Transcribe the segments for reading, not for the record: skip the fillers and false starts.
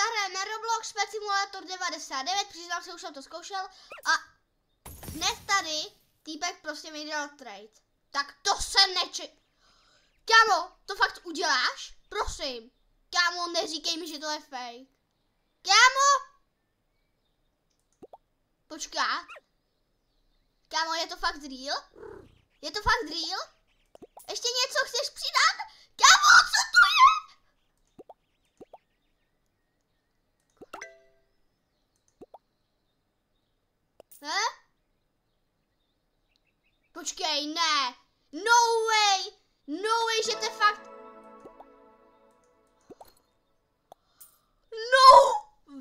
zahrajeme Roblox Pet Simulator 99, přiznám se, už jsem to zkoušel a hned tady týpek prostě mi dal trade. Tak to jsem Kámo, to fakt uděláš? Prosím. Kámo, neříkej mi, že to je fake. Kámo! Počkat. Kámo, je to fakt real? Je to fakt real? Ještě něco chceš přidat? Kámo, co to je? Ne? Počkej, ne. No way. No way, že to je fakt. No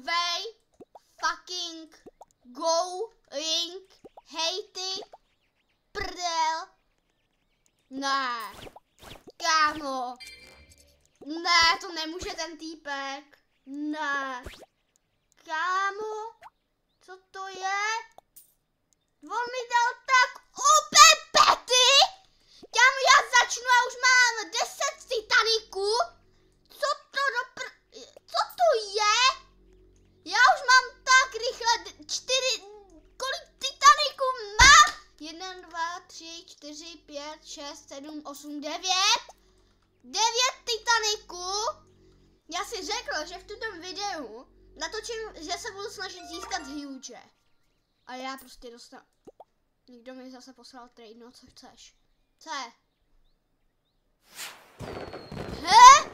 way. Fucking going. Hejty. Prdel. Ne. Kámo. Ne, to nemůže ten týpek. Ne. Kámo. Co to je? On mi dal tak pety. Kámo, já začnu a už mám 10 Titaniců. Co to je? Já už mám tak rychle 4. Kolik Titaniců mám? 1, 2, 3, 4, 5, 6, 7, 8, 9. 9 Titaniců. Já si řekl, že v tomto videu natočím, že se budu snažit získat huge. A já prostě dostanu. Někdo mi zase poslal trade, no co chceš? Co je? He?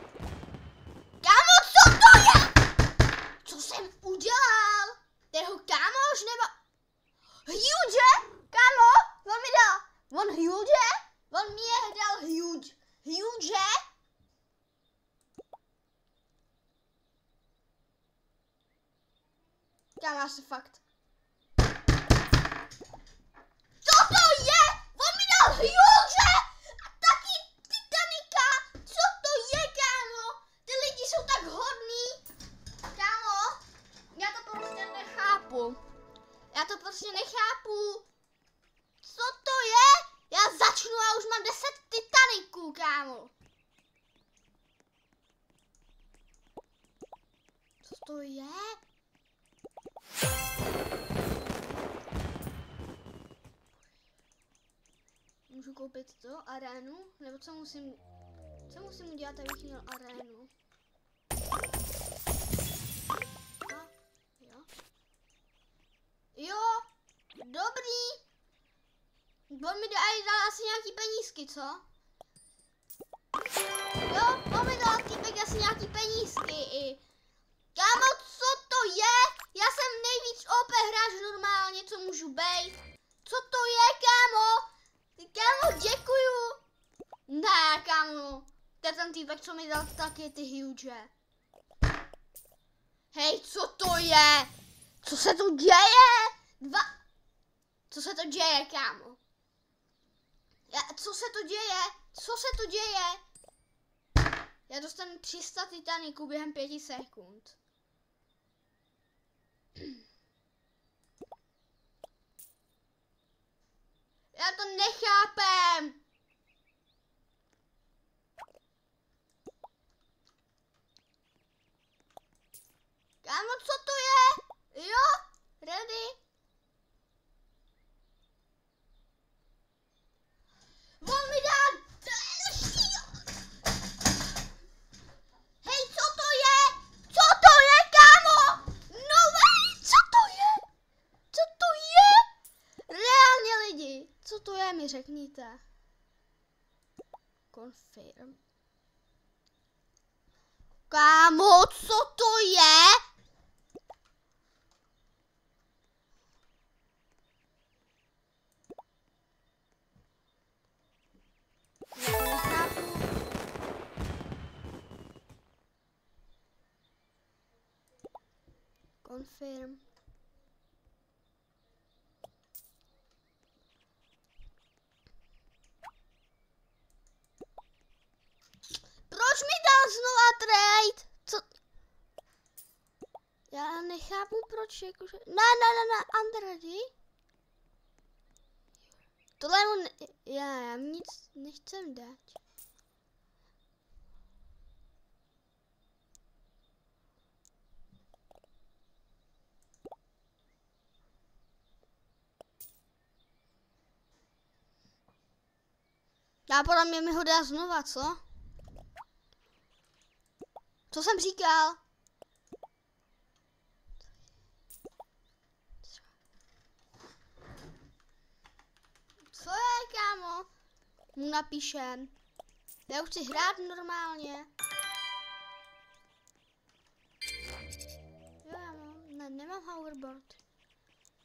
Kámo, co to je? Co jsem udělal? Jeho kámoš nebo... Huge? Kámo, on mi dal... On huge? On mi dal huge. Huge? Kámo, já se fakt... Co to je? On mi dal huge? A taky Titanica? Co to je, kámo? Ty lidi jsou tak hodní. Kámo, já to prostě nechápu. Já to prostě nechápu. Co to je? Já začnu a už mám 10 Titaniců, kámo. Co to je? Můžu koupit to, arénu? Nebo co musím udělat, abych měl arénu? A, jo. Jo, dobrý. On mi dal asi nějaký penízky, co? Jo, on mi dal týpek asi nějaký penízky i. Kámo, co to je? Já jsem nejvíc OP hráč normálně, co můžu bejt. Co to je, kámo? Kámo, děkuju. Ne, kámo. To je ten týpek, co mi dal taky ty huge. Hej, co to je? Co se tu děje? Co se to děje, kámo? Co se to děje? Co se to děje? Já dostanu 300 Titaniců během 5 sekund. Já to nechápem. Kámo, co to je? Jo, ready? On mi dá... Hej, co to je? Co to je, kámo? No way, co to je? Co to je? Reálně lidi, co to je, mi řekněte. Confirm. Kámo, co to je? Confirm. Proč mi dal znova trade? Co? Já nechápu proč, jakože... Ne, Andredi. Tohle mu já nic nechcem dát. Já podle mě mi ho dá znova, co? Co jsem říkal? Co je, kámo? Mu napíšem. Já už chci hrát normálně. Jo, já mám, ne, nemám hoverboard.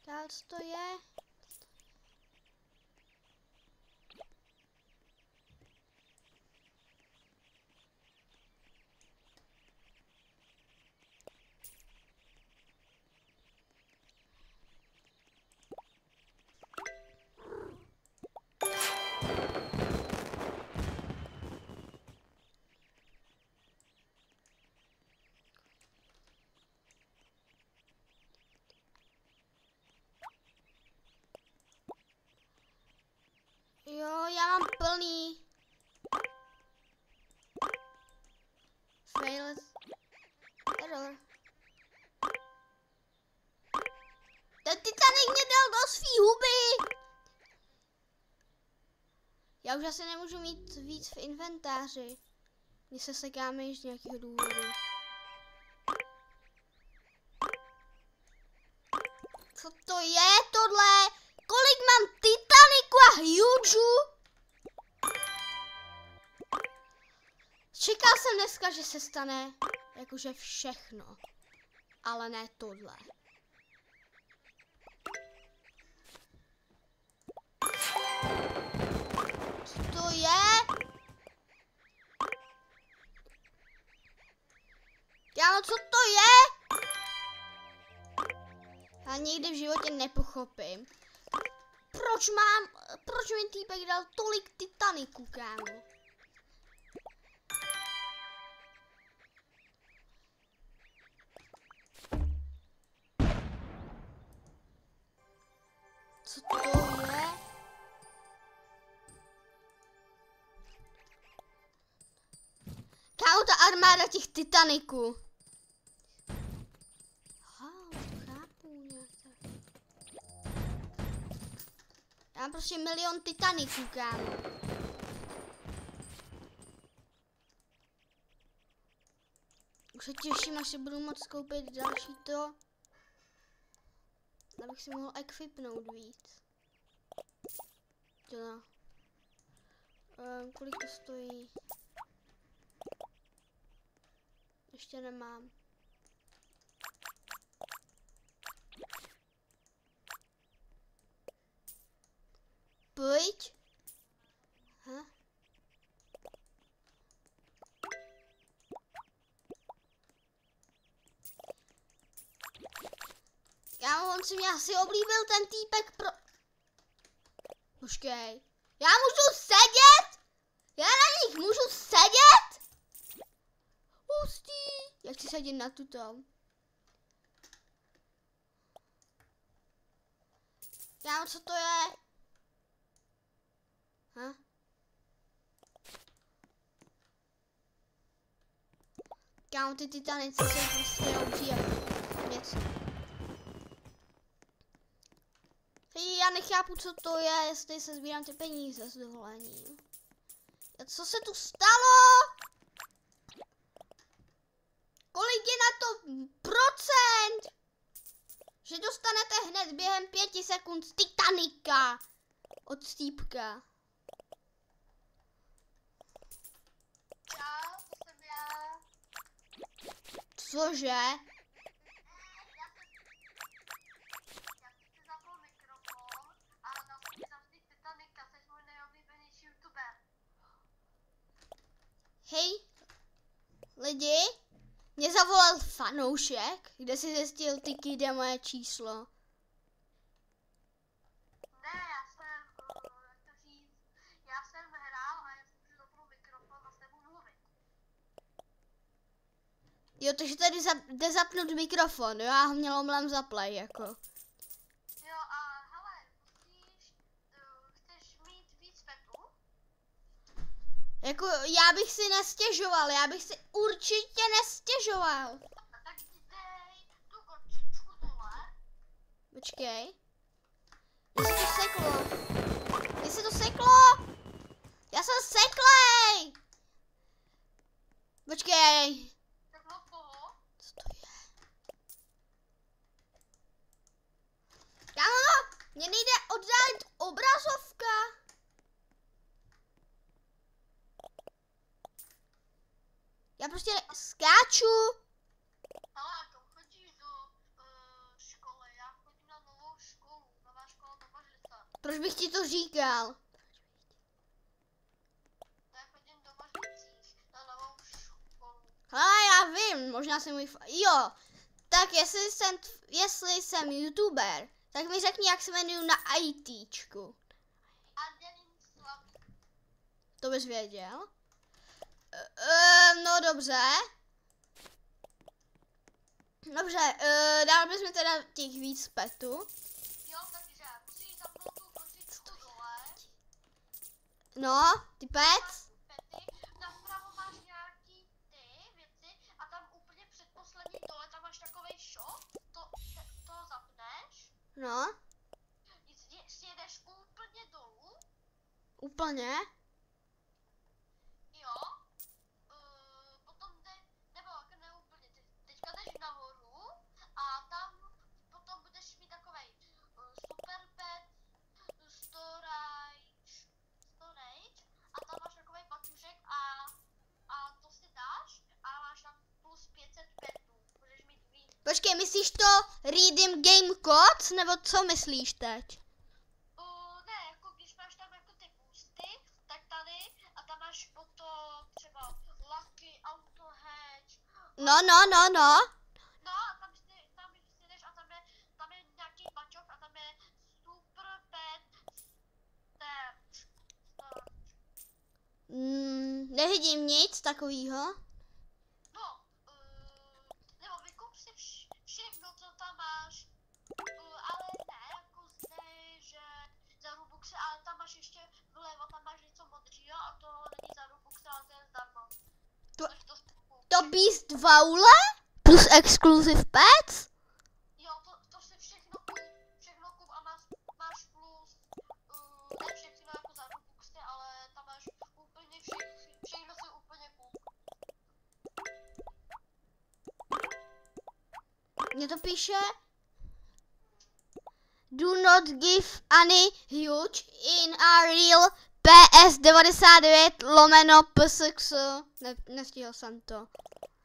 Dál co to je? Jo, já mám plný. Fail. Error. Ten Titanic mě dal do svý huby. Já už asi nemůžu mít víc v inventáři. Když se sekáme již z nějakého důvodu. Co to je tohle? Kolik mám Titaniku a Huge? Čekal jsem dneska, že se stane jakože všechno. Ale ne tohle. Co to je? Kámo, co to je? Já nikdy v životě nepochopím. Proč mi týpek dal tolik Titaniků, kámo? Co to je? Kámo, ta armáda těch Titaniků. Já mám prostě milion Titaniků, kámo. Už se těším, až si budu moct koupit další to. Abych si mohl equipnout víc. To. Kolik to stojí? Ještě nemám. Pojď. Ha? Kámo, on si mě asi oblíbil ten týpek pro... Počkej. Já můžu sedět? Já na nich můžu sedět? Hustý. Já chci sedět na tuto. Kámo, co to je? Ha? Kámo, ty Titanici jsou prostě obří něco. Já nechápu, co to je, jestli se sbírám ty peníze s dovolením. A co se tu stalo? Kolik je na to procent? Že dostanete hned během 5 sekund z Titanika od Stýpka. Čau, to jsem já. Cože? Já si chci zapnout mikrofon a dal jsem ti zavřít Titanika, jsi můj nejoblíbenější youtuber. Hej, lidi, mě zavolal fanoušek, kde si zjistil ty kide moje číslo. Ne, já jsem, jak to říct, já jsem hrál a já jsem si zapnul mikrofon a s tebou mluvit. Jo, takže tady jde zapnout mikrofon, jo, já ho měl omlem zaplay, jako. Jo a hele, chceš mít víc petu? Jako, já bych si nestěžoval, já bych si určitě nestěžoval. Tak ti dej tu kočičku dole. Počkej. Mně se to seklo. Já Já jsem seklej! Počkej. Tak no koho? Co to je? Kámo, mě nejde oddálit obrazovka. Já prostě skáču. Ale a kam chodíš do školy? Já chodím na novou školu. Nová škola do Mařice. Proč bych ti to říkal? Já chodím do Mařicích na novou školu. Ale já vím, možná jsem jo, tak jestli jsem youtuber, tak mi řekni, jak se jmenuju na ITčku. Adelín Slavný. To bys věděl? No dobře. Dobře, dál bychom teda těch víc petů. Jo, takže musíš zapnout tu kočičku dole. No, ty pets. Pety. Napravo máš nějaký ty věci a tam úplně předposlední dole, tam máš takovej shop. To zapneš. No, Sjedeš úplně dolů. úplně. Jo. Potom nebo jako ne úplně, teďka jdeš nahoru a tam potom budeš mít takovej super pet, storage a tam máš takovej pačušek a to si dáš a máš tam plus 500 petů, můžeš mít víc. Počkej, myslíš to Redeem Game Codes, nebo co myslíš teď? Ne, jako když máš tam jako ty boosty, tak tady a tam máš potom třeba Lucky, Auto Hedge. No. No a tam si jdeš a tam je nějaký bačok a tam je super pet search. Nevidím nic takového. No, nebo vykup si všechno, co tam máš, ale ne jako zde, že za Robuxy, ale tam máš ještě vlevo, tam máš něco modřího a to není za Robuxy, ale to je zdarma. To Beast Vaule? Plus Exclusive Pets? Jo, to si všechno kup a máš plus, ne všechno jako za Robuxy, ale tam máš úplně všechno si úplně kup. Mně to píše do not give any huge in a real PS99/PSX. Nestihl jsem to.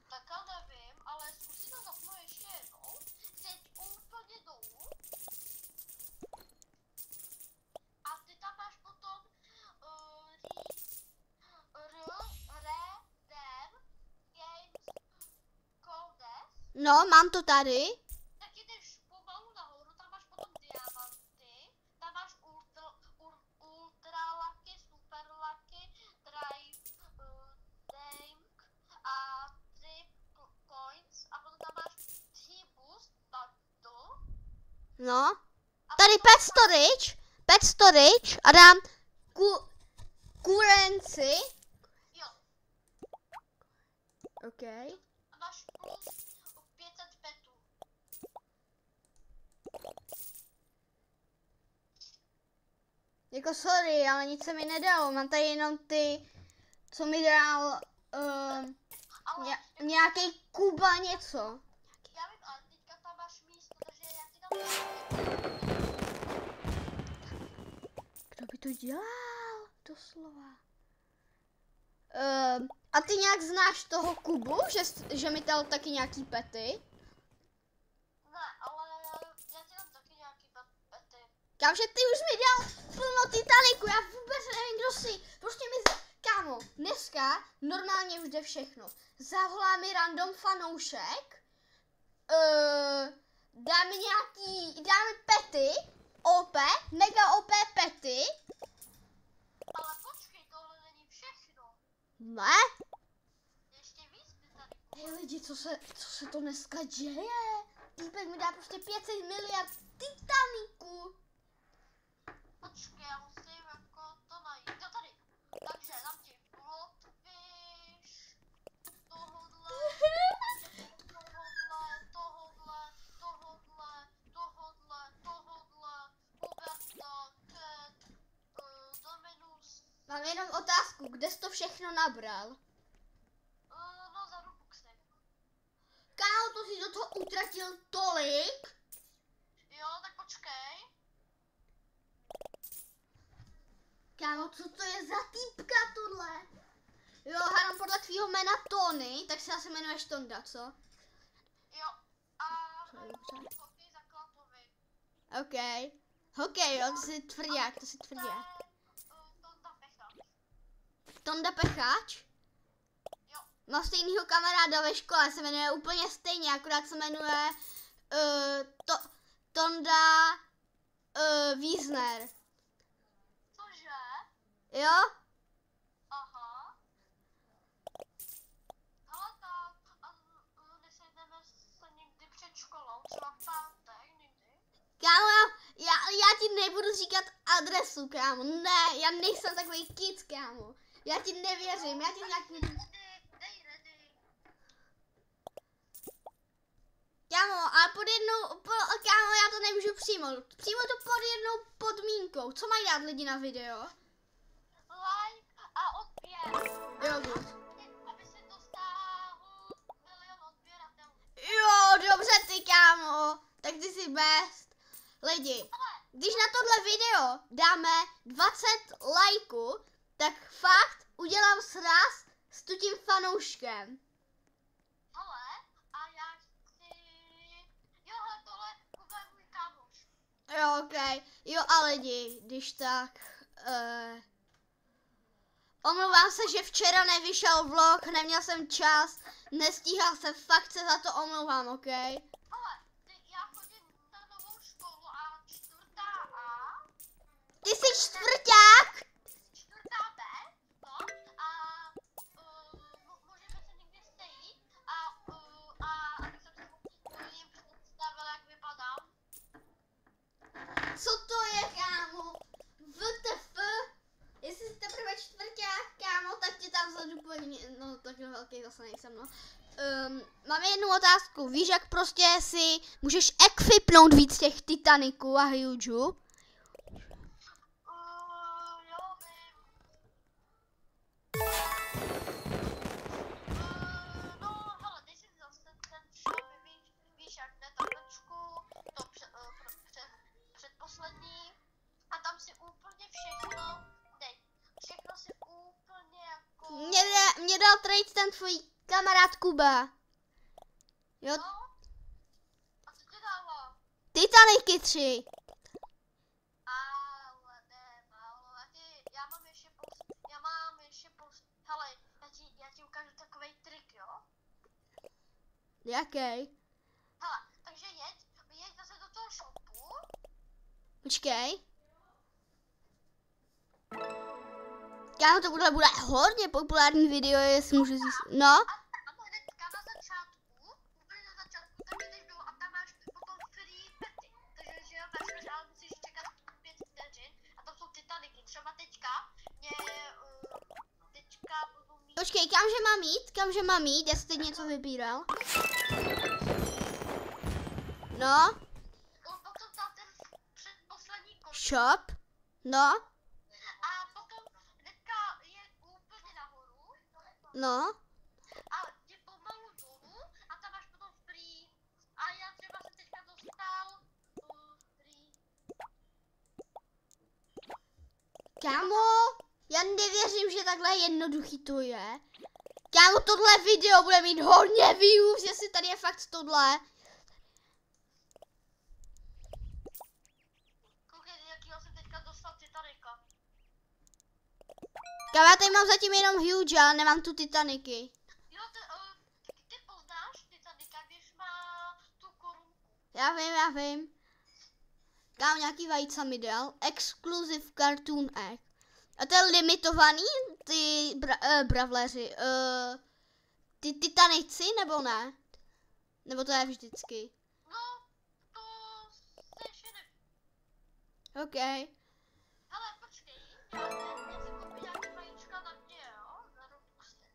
Tak já nevím, ale zkus si to zapnout ještě jednou. Zeď úplně dolů. A ty tam máš potom Redem Games Codes. No, mám to tady. Tak jdeš pomalu nahoru, tam máš potom diamanty. Tam máš ultra lucky, super lucky, drive, tank a 3 coins. A potom tam máš 3 boost battle. No. Tady Pet Storage a dám currency. Jo. OK. A máš plus 500 petů. Jako sorry, ale nic se mi nedalo. Mám tady jenom ty, co mi dal Ale nějaký Kuba něco. já vím, ale teďka tam máš místo, takže já ti dám. Kdo by to dělal? Doslova. A ty nějak znáš toho Kubu, že mi dal taky nějaký pety? Ne, ale já ti dám taky nějaký pety. Kámo, že ty už mi dal plno Titaniku, já vůbec nevím, kdo jsi. Prostě kámo, dneska normálně už jde všechno. Zavolá mi random fanoušek, dáme pety, OP, mega OP pety. Ale počkej, tohle není všechno. Ne? Ještě víc Titaniků. Hej lidi, co se to dneska děje? Týpek mi dá prostě 500 miliard Titaniků. Počkej, já musím jako to najít. Jo, tady. Takže dám ti Bloodfish, tohodle, Huberta, Cat, Dominus. Mám jenom otázku, otázku, kde jsi to všechno nabral? No za Robuxy. Kámo, to jsi do toho utratil tolik? Jo, tak počkej. Kámo, co to je za týpka tohle? Jo, hádám podle tvýho jména Tony, tak se asi jmenuješ Tonda, co? Jo, a To je dobře. hokej za Klatovy. OK. Hokej, jo, to jsi tvrdák, to jsi tvrdák. Tonda Pecha. Tonda Pecháč? Jo. Mám stejnýho kamaráda ve škole, se jmenuje úplně stejně, akorát se jmenuje Tonda Wiesner. Cože? Jo? Aha. Hele tak, a nesejdeme se někdy před školou, třeba v pátek někdy? Kámo, já ti nebudu říkat adresu, kámo. Ne, já nejsem takový kic, kámo. Já ti nevěřím, já ti nějaký... Dej ready. Kámo, ale kámo, já to nemůžu přijmout. Přijmu to pod jednou podmínkou. Co mají dát lidi na video? Like a odběr. Jo, good. Aby se dostal 1 000 000 odběratelů. Jo, dobře ty, kámo. Tak ty jsi best. Lidi, když na tohle video dáme 20 lajků, tak fakt udělám sraz s tím fanouškem. Hele, a já chci... Jo, hele, tohle Kuba je můj kámoš. Jo, ok. Jo, a lidi, když tak... Omlouvám se, že včera nevyšel vlog, neměl jsem čas, nestíhal jsem, fakt se za to omlouvám, ok? Hele, já chodím na novou školu a 4. A, Ty jsi čtvrťák? 4. B, no, a můžeme se někdy sejít a abych jsem si jim představila, jak vypadám. Co to je, kámo? WTF? Jestli jsi teprve čtvrťák, kámo, tak ti tam zadu pojď, no takhle velký zase nejsem, no. Mám jednu otázku, víš, jak prostě si můžeš equipnout víc těch Titaniců a Hugeů? Jo, vím. No, hele, dej si zase ten shop, víš jak, ne, tablečku, to předposlední, a tam si úplně všechno, dej, všechno si úplně jako, Mě dal trade ten tvůj kamarád Kuba. Jo, no, a co ti dává? Titanicy 3. Ale ne, málo, já mám ještě hele, já ti ukážu takovej trik, jo? Jaký? Hele, takže jeď zase do toho shopu. Počkej. Kámo, to bude hodně populární video, jestli můžu říct. No? A hnedka na začátku, úplně na začátku, tam jdeš dolů a tam máš potom free pety. Takže že jo, vezmeš, ale musíš čekat 5 vteřin a tam jsou Titaniky. Třeba teďka budu mít... Počkej, kamže mám jít? Já jsi teď něco vybíral. No? Potom tam ten předposlední koš. Shop? No? A potom hnedka je úplně nahoru. No? A jde pomalu dolů a tam máš potom free. A já třeba jsem teďka dostal free. Kámo, já nevěřím, že takhle jednoduchý to je. Kámo, tohle video bude mít hodně views, jestli tady je fakt tohle. Koukej, jakýho jsem teďka dostal Titanika. Kámo, já tady mám zatím jenom Huge, ale nemám tu Titaniky. Jo, ty poznáš Titanika, když má tu korunku. Já vím. Kámo, nějaký vajíca mi dal. Exclusive Cartoon Egg. A to je limitovaný, ty bravléři. Ty Titanici, nebo ne? Nebo to je vždycky? No, to se ještě nevím. OK. Hele, počkej, já si koupím nějaký vajíčka na mě, jo? Na Robuxy.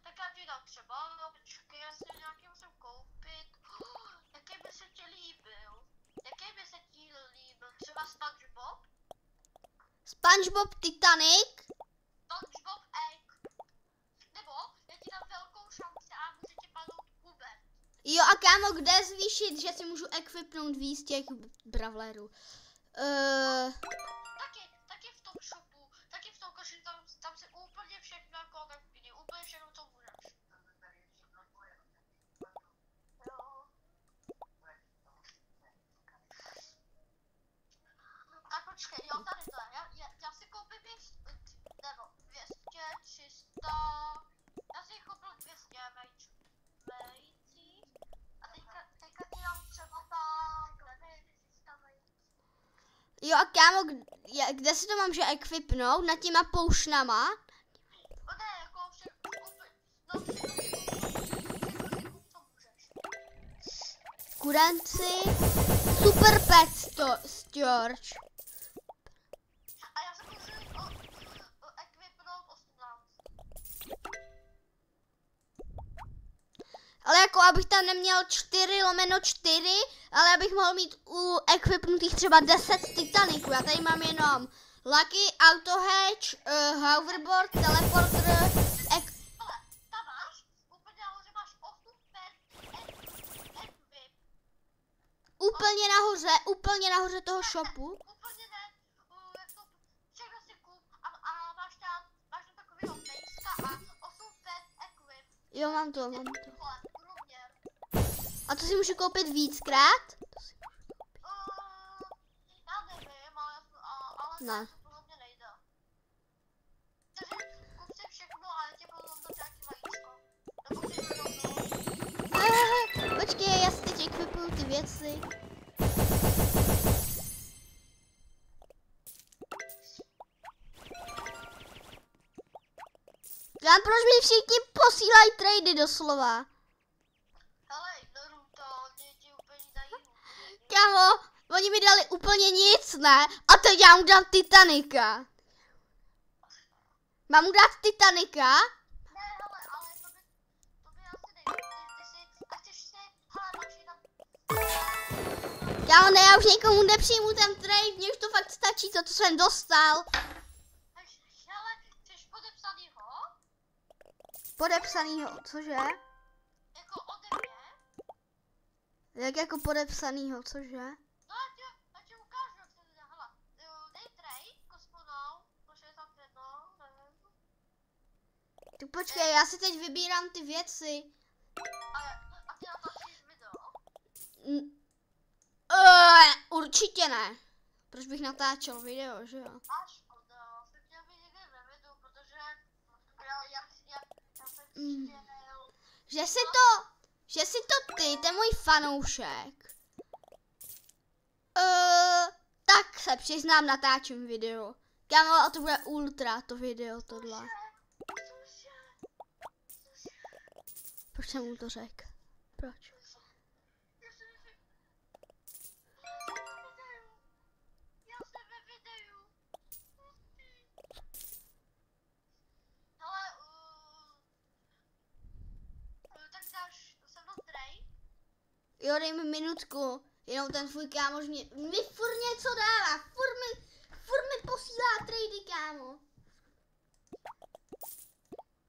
Tak já ti dám třeba, no počkej, já si nějaký musím koupit. Jaký by se ti líbil? Jaký by se ti líbil? Třeba SpongeBob? SpongeBob Titanic. SpongeBob Egg. Nebo já ti dám velkou šanci a může tě padnout Hubert. Jo a kámo, kde zvýšit, že si můžu equipnout víc těch bravlerů? Taky v tom shopu, taky v tom koši, tam se úplně všechno jako odekvidí, úplně všechno to můžeš. Jo. Tak počkej, jo, tady to je. Já si koupím 200, 300, já si koupil 200 vejcí. A teďka ti dám třeba tak, 300 vejcí. Jo a kámo, kde si to mám že equipnout? Nad těma poušnama? No ne, jako všechno, co můžeš. Kuranci, super pet storage. A já se můžu equipnout 18. Ale jako abych tam neměl 4/4, ale abych mohl mít u equipnutých třeba 10 Titaniců. Já tady mám jenom Lucky, Auto Hatch, Hoverboard, Teleporter, Ale tam máš, úplně nahoře máš 8 equip. úplně nahoře toho shopu. Úplně ne, jak to, všechno si kup a máš tam takovýho pejska a 8 equip. Jo, mám to. Průměr. A to si můžu koupit víckrát? Já nevím, ale Ne. to podle mě nejde. Takže kup si všechno a já ti budu dát nějaký vajíčko. Nebo si Počkej, já si teď equipuju ty věci. Tam proč mi všichni posílají trady doslova? hele, ignoruj to, oni ti úplně dají. Kámo, oni mi dali úplně nic, ne? A teď já mu dám Titanika. Mám mu dát Titanika? Ne, hele, ale to by asi nejde. Ty si, a chceš si, hele, máš jenom. Kámo, ne, já už někomu nepřijmu ten trade, mně už to fakt stačí, to, co jsem dostal. Hele, chceš podepsanýho? Podepsanýho, cože? Jako ode mě? Jak jako podepsanýho, cože? No já ti ukážu, jak se to dělá. Hele, dej trade, kosmonaut, po 61, nevím. Tak počkej, já si teď vybírám ty věci. A ty natáčíš video? Určitě ne. Proč bych natáčel video, že jo? A škoda, jsem tě by nikdy nevidu, protože já jsem ještě nejel. Že si to ty, ten můj fanoušek. Tak se přiznám, natáčím video. Kámo, a to bude ultra, to video, tohle. Proč jsem mu to řekl? Proč? Já jsem ve videu. Hele, tak dáš se mnou trade? Jo, dej mi minutku. Jenom ten tvůj kámoš mi furt něco dává. Furt mi posílá trady, kámo.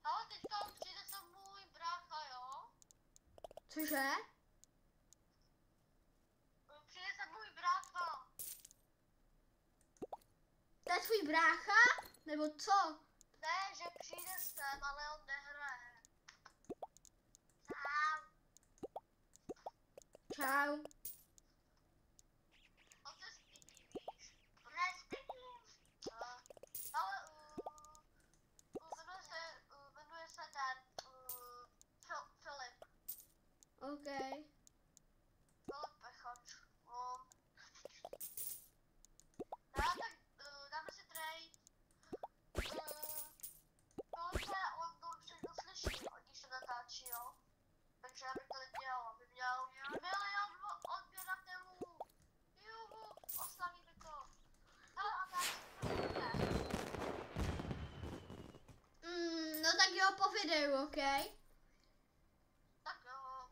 Ale teďka přijde sem můj brácha, jo? Cože? Přijde sem můj brácha. To je tvůj brácha? Nebo co? Ne, že přijde sem, ale on nehraje. Čau. Čau. On se stydí, víš? Nestydím. Ale jmenuje se ten Filip. OK. Filip Pechač. Tak dáme si trade. Filipe, on to všechno slyší, když se natáčí, jo? Takže já bych to nedělal, aby měl milion odběratelů. Juhu, oslavíme to. Hele, a tak No tak jo, po videu, OK? tak jo.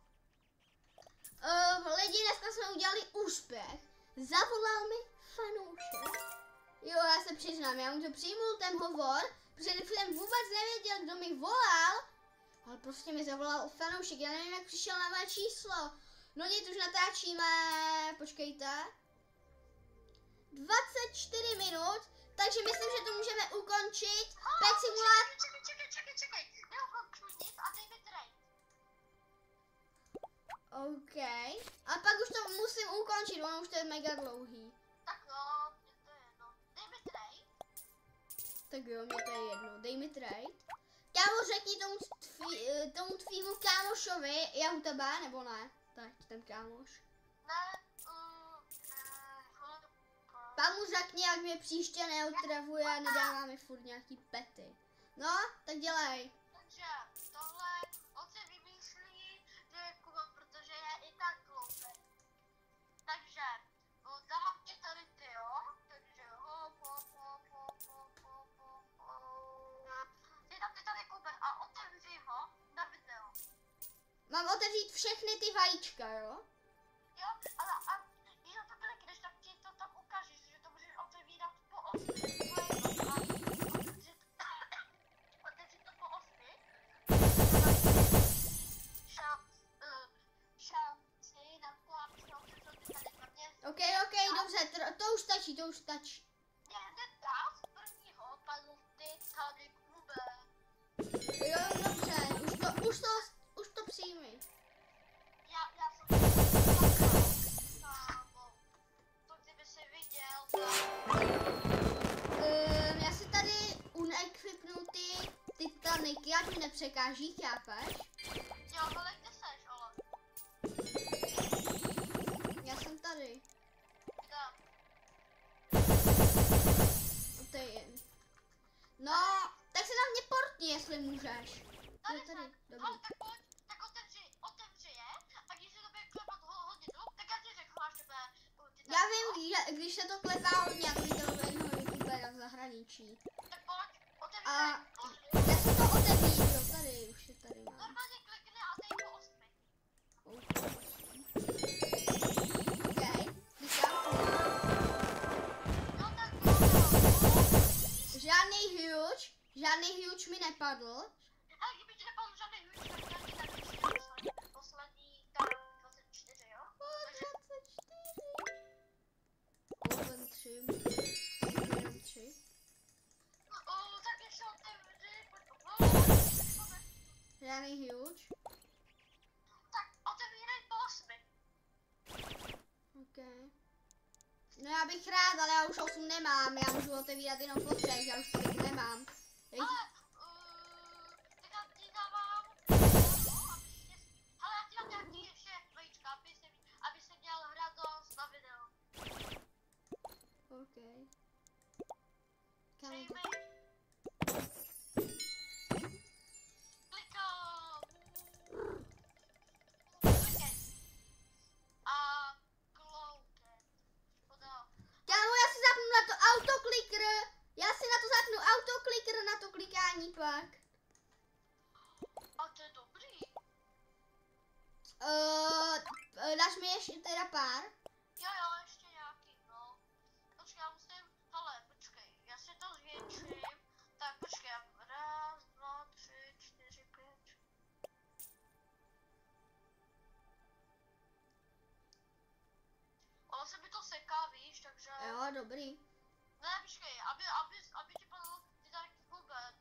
Lidi, dneska jsme udělali úspěch. Zavolal mi fanoušek. Jo, já se přiznám, já mu to přijmul ten hovor, protože jsem vůbec nevěděl, kdo mi volal, ale prostě mi zavolal fanoušek, já nevím, jak přišel na mé číslo. No nic, už natáčíme, počkejte. 24 minut, takže myslím, že to můžeme ukončit. Pet Simulator. Čekej, neukončuj nic a dej mi trade. OK. A pak už to musím ukončit, ono už to je mega dlouhý. Tak jo, mě to je jedno. Dej mi trade. Tak jo, mě to je jedno, dej mi trade. Kámo, řekni tomu tvýmu kámošovi, já u tebe, nebo ne? Tak, ten kámoš. Ne, Pak mu řekni, jak mě příště neotravuje a nedává mi furt nějaký pety. No, tak dělej. takže tohle on si vymýšlí, že je Kuba, protože je i tak hloupý. Takže dám ti tady ty, jo? Takže ty tam ty tady Kuba a otevři ho na video. Mám otevřít všechny ty vajíčka, jo? Jo, ale a když na to klikneš, tak ti to tam ukážeš, že to můžeš otevírat po 8. Otevři to po 8. Šanci na to, že to ty tady na mě. OK, dobře, to už stačí, to už stačí. Nedá z prvního padl ty tady Kube. Jo, dobře, už to přijmi. Já jsem kámo. To kdyby si viděl. Já si tady unequipnu ty titaniky, ať mi nepřekáží, chápeš? Jo, ale kde seš, ale? Já jsem tady. Kde? To je jen. No, tak se na mě portni, jestli můžeš. Tady Jo, jsem. tady, dobrý. Ale tak pojď, tak otevři je. A když se to bude klepat hodně dlouho, tak já ti řeknu, máš tebe. Já vím, že když se to klepá hodně, jak viděl jednoho youtubera v zahraničí. Tak pojď, otevři. A já jsem to otevíral, tady, už je tady mám. Normálně klikni a dej po 8. OK, klikám. No tak Žádný huge mi nepadl. ale kdyby ti nepadl žádný hůř, tak já ti tady poslední tam 24, jo? Takže 24. Open 3. Jenom 3. tak ještě otevři, Žádný huge. tak otevírej po 8. OK. No já bych rád, ale já už 8 nemám. Já můžu otevírat jenom po 3, já už tolik nemám. Ale, tak já ti dávám, ale já ti dám nějaký ještě vajíčka, aby se měl radost na video. OK. Přeji Kam mi. Klikám. Klikej. A klouket. Podal. Kámo, já si zapnu na to autoklikr. Já si na to zapnu autoklikr na to klikání pak. A to je dobrý. Dáš mi ještě teda pár? Jo, ještě nějaký, no. Počkej, já musím, hele, počkej, já si to zvětším. Tak počkej, 1, 2, 3, 4, 5. Ono se mi to seká, víš, takže... Jo, dobrý. Ne, počkej, aby ti padlo ty tady vůbec.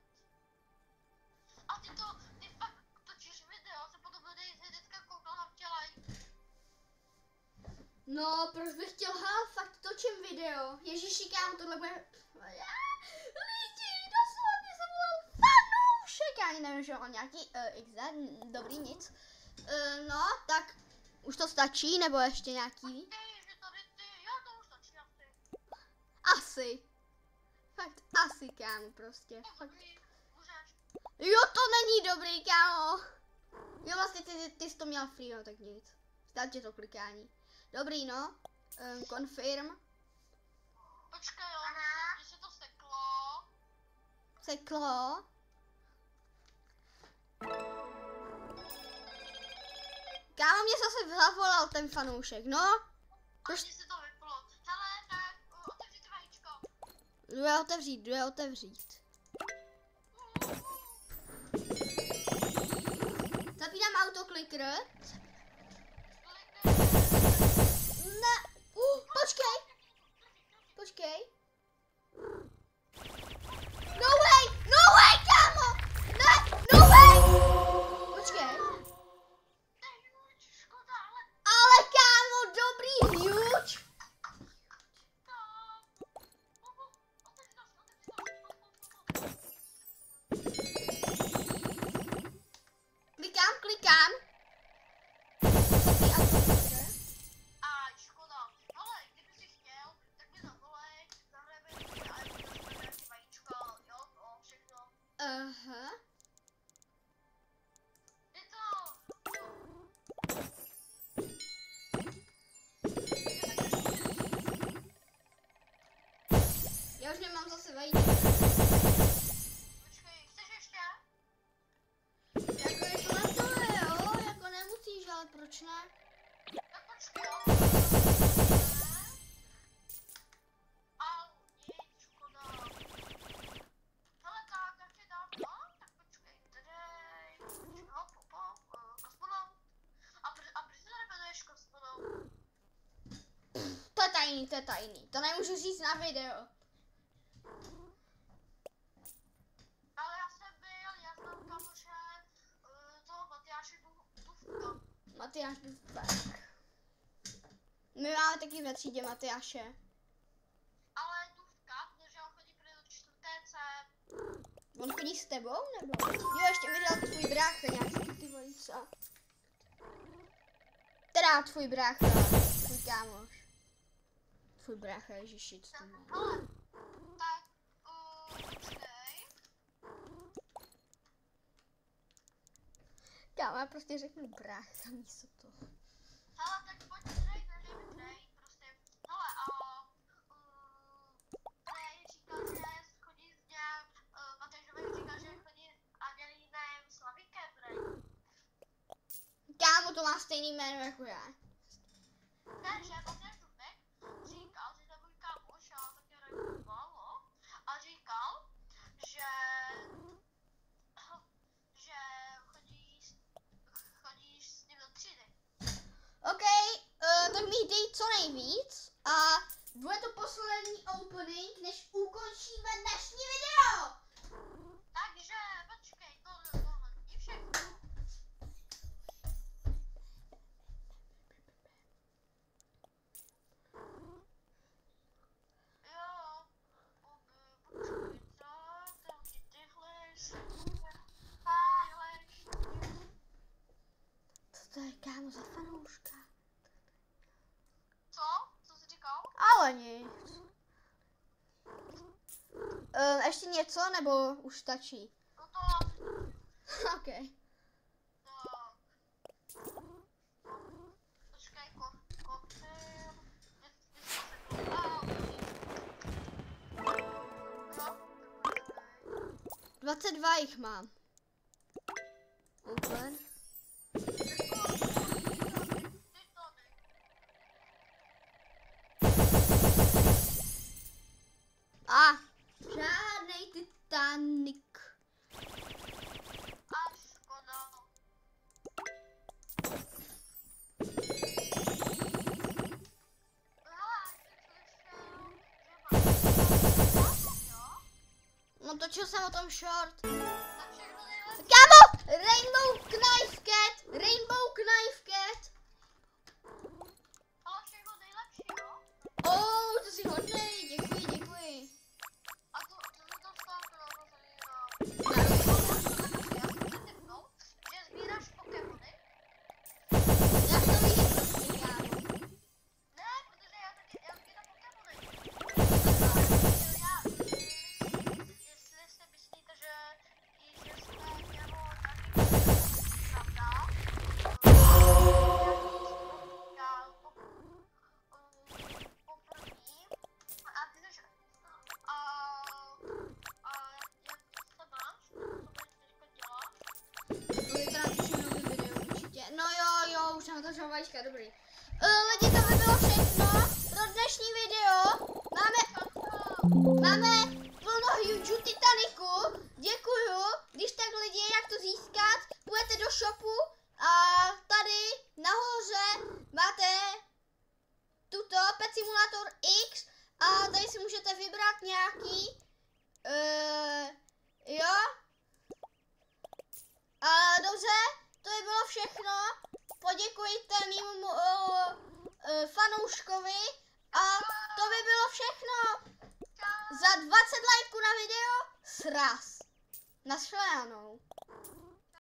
A ty fakt točíš video, se potom bude hnedka koukal na vtělej. No, proč bych chtěl, fakt točím video. Ježiši, kámo, tohle bude... Lidi, doslovně jsem byl fanoušek. Já ani nevím, že on nějaký XZ, dobrý, nic. No, tak už to stačí, nebo ještě nějaký? Že tady ty, jo, to už stačí asi. Asi. Fakt asi, kámo, prostě. Fakt. Dobrý, můžeš. Jo, to není dobrý, kámo. Jo, vlastně ty jsi to měl free, no, tak nic. Stát tě to klikání. Dobrý, no. Confirm. Počkej, jo, když se to seklo. Seklo. Kámo, mě zase zavolal ten fanoušek, no. Proč si to vyplo? Hele, tak otevři to vajíčko. Jdu otevřít. Zapínám autoklikr. Ne, počkej. No way, kámo! Ne, no way! Počkej. Ale kámo, dobrý huge. Klikám. A škoda. Ale kdyby si chtěl, tak mě zavolej, zahrajeme si a nějaký vajíčko, jo, to všechno. Aha. Je to... Já už nemám zase vajíčko. Počkej, chceš ještě? Jako je to na stole, jo? Jako nemusíš, ale proč ne? Tak počkej, jo. Au, nic, škoda. Hele, tak, jak ti dám, no? Tak počkej, tady... Kosmonaut. A proč se nejmenuješ kosmonaut? To je tajný. To nemůžu říct na video. Ale já znám kamoše toho Matyáše Dufka. Matyáš Dufek. My máme taky ve třídě Matyáše. Ale Dufka, protože on chodí pro 4C. On chodí s tebou, nebo? Jo, ještě mi dal tvůj brácha, nějaký ty volice. Teda tvůj brácha, tvůj kámoš. Tvůj brácha, ježiši, co to má. Ale, tak, počkej. Kámo, já prostě řeknu brácha místo toho. Hele, tak pojď Trey, prostě. Hele, Trey říkal, že chodí s nějak, Matejžovi říkal, že chodí Angelínem Slavíkem, Trey. Kámo, to má stejný jméno jako já. Ne, že Matyáš Dufek říkal, že to je můj kámoš, a taky reagovalo, a říkal, že chodíš s ním do třídy. OK, tak mi dej co nejvíc a bude to poslední opening, než ukončíme dnešní video. Takže počkej, tohle není všechno. Jo, počkej, Co to je, kámo, za fanouška? Co? Co jsi říkal? Ale nic. Ještě něco, nebo už stačí? No to... OK. Počkej, koktejl... 22 jich mám. Open. A žádnej Titanic. A škoda. No točil jsem o tom short. Tak všechno nejlepší. Kámo! Rainbow Knife Cat! Rainbow Knife Cat! Ale všechno nejlepší, jo? Oh, to jsi hodnej, děkuji. A to dostal to že sbíráš Pokémony? Já to vidím prostě, kámo. Ne, protože já sbírám Pokémony. Jestli si myslíte, že jsme mělo nějaký pravda, já poprvé a ty jsi jak se máš? Co budeš teďka dělat? To je teda natočím nový video určitě. No jo, už natočím vajíčka, dobrý. Lidi, to by bylo všechno pro dnešní video. Máme Máme plno huge Titaniku. Děkuju. Když tak lidi, jak to získat, půjdete do shopu a tady nahoře máte tuto Pet Simulator X a tady si můžete vybrat nějaký, jo. A dobře, to by bylo všechno. Poděkujte mému fanouškovi a to by bylo všechno. Za 20 lajků na video sraz. Naschledanou.